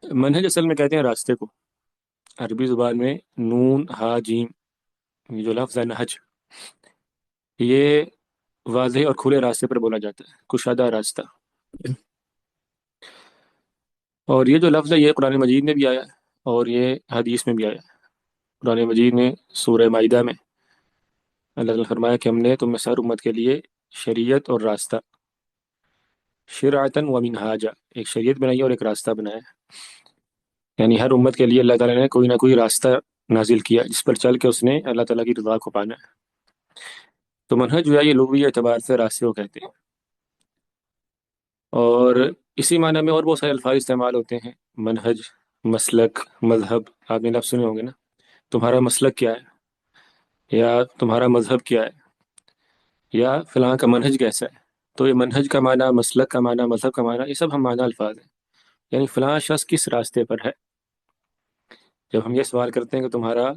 منہج اصل میں کہتے ہیں راستے کو، عربی زبان میں نون ہا جیم، یہ جو لفظ ہے نہج، یہ واضح اور کھلے راستے پر بولا جاتا ہے، کشادہ راستہ۔ اور یہ جو لفظ ہے یہ قرآن مجید میں بھی آیا ہے اور یہ حدیث میں بھی آیا ہے۔ قرآن مجید میں سورہ مائدہ میں اللہ تعالیٰ نے فرمایا کہ ہم نے تم میں ہر امت کے لیے شریعت اور راستہ، شرعتن و منہاجا، ایک شریعت بنائی ہے اور ایک راستہ بنایا ہے۔ یعنی ہر امت کے لیے اللہ تعالیٰ نے کوئی نہ کوئی راستہ نازل کیا جس پر چل کے اس نے اللہ تعالیٰ کی رضا کو پانا ہے۔ تو منہج جو ہے یہ لغوی اعتبار سے راستے کو کہتے ہیں، اور اسی معنی میں اور بہت سارے الفاظ استعمال ہوتے ہیں، منہج، مسلک، مذہب، آپ نے لفظ سنے ہوں گے نا، تمہارا مسلک کیا ہے، یا تمہارا مذہب کیا ہے، یا فلاں کا منہج کیسا ہے۔ تو یہ منہج کا معنی، مسلک کا معنی، مذہب کا معنی، یہ سب ہم معنی الفاظ ہیں، یعنی فلاں شخص کس راستے پر ہے۔ جب ہم یہ سوال کرتے ہیں کہ تمہارا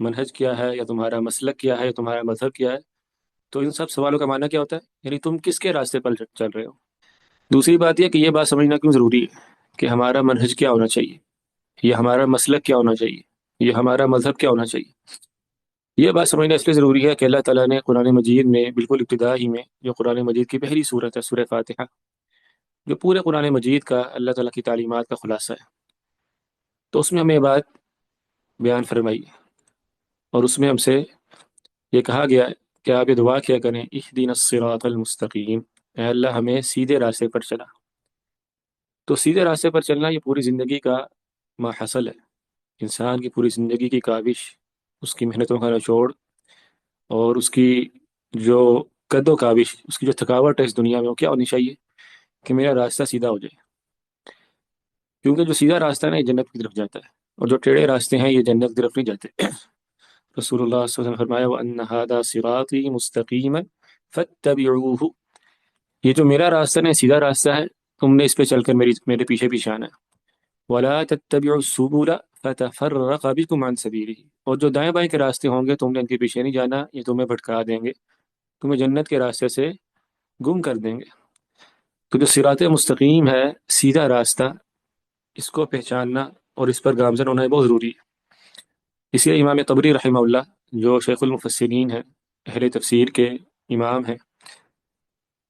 منہج کیا ہے، یا تمہارا مسلک کیا ہے، یا تمہارا مذہب کیا ہے، تو ان سب سوالوں کا معنی کیا ہوتا ہے؟ یعنی تم کس کے راستے پر چل رہے ہو۔ دوسری بات یہ کہ یہ بات سمجھنا کیوں ضروری ہے کہ ہمارا منہج کیا ہونا چاہیے، یہ ہمارا مسلک کیا ہونا چاہیے، یہ ہمارا مذہب کیا ہونا چاہیے۔ یہ بات سمجھنا اس لیے ضروری ہے کہ اللہ تعالیٰ نے قرآن مجید میں بالکل ابتدا ہی میں، جو قرآن مجید کی پہلی صورت ہے سورہ فاتحہ، جو پورے قرآن مجید کا اللہ تعالیٰ کی تعلیمات کا خلاصہ ہے، تو اس میں ہمیں یہ بات بیان فرمائی ہے، اور اس میں ہم سے یہ کہا گیا ہے کہ آپ یہ دعا کیا کریں، اہدنا الصراط المستقیم، اے اللہ ہمیں سیدھے راستے پر چلا۔ تو سیدھے راستے پر چلنا یہ پوری زندگی کا ماحصل ہے، انسان کی پوری زندگی کی کاوش، اس کی محنتوں کا نچوڑ، اور اس کی جو قد و کاوش، اس کی جو تھکاوٹ ہے اس دنیا میں، وہ کیا ہونی چاہیے کہ میرا راستہ سیدھا ہو جائے، کیونکہ جو سیدھا راستہ ہے نا یہ جنت کی طرف جاتا ہے، اور جو ٹیڑھے راستے ہیں یہ جنت کی طرف نہیں جاتے۔ رسول اللہ صلی اللہ علیہ وسلم نے فرمایا وَأَنَّ هَذَا صِرَاطِي مُسْتَقِيمًا فَاتَّبِعُوهُ، یہ جو میرا راستہ ہے سیدھا راستہ ہے، تم نے اس پہ چل کر میرے پیچھے پیچھے آنا ہے۔ وَلَا تَتَّبِعُوا السُّبُلَ فَتَفَرَّقَ بِكُمْ عَنْ سَبِيلِهِ، اور جو دائیں بائیں کے راستے ہوں گے تم نے ان کے پیچھے نہیں جانا، یہ تمہیں بھٹکا دیں گے، تمہیں جنت کے راستے سے گم کر دیں گے۔ تو جو صراط مستقیم ہے، سیدھا راستہ، اس کو پہچاننا اور اس پر گامزن ہونا بہت ضروری ہے۔ اسی لیے امام طبری رحمہ اللہ، جو شیخ المفسرین ہیں، اہل تفسیر کے امام ہیں،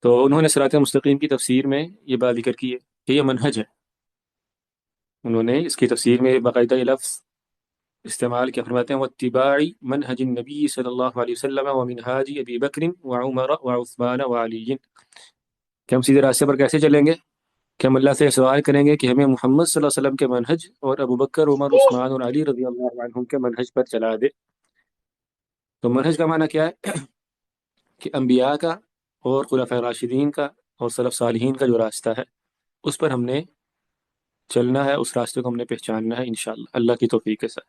تو انہوں نے صراط مستقیم کی تفسیر میں یہ بات ذکر کی ہے کہ یہ منہج ہے۔ انہوں نے اس کی تفسیر میں باقاعدہ یہ لفظ استعمال کیا، فرماتے ہیں واتباع منہج النبی صلی اللہ علیہ وسلم ومنہاج ابی بکر وعمر وعثمان وعلی، کہ ہم سیدھے راستے پر کیسے چلیں گے؟ کہ ہم اللہ سے سوال کریں گے کہ ہمیں محمد صلی اللہ علیہ وسلم کے منہج اور ابو بکر، عمر، عثمان اور علی رضی اللہ عنہم کے منہج پر چلا دے۔ تو منہج کا معنی کیا ہے؟ کہ انبیاء کا اور خلفاء راشدین کا اور سلف صالحین کا جو راستہ ہے اس پر ہم نے چلنا ہے، اس راستے کو ہم نے پہچاننا ہے انشاءاللہ، اللہ کی توفیق کے ساتھ۔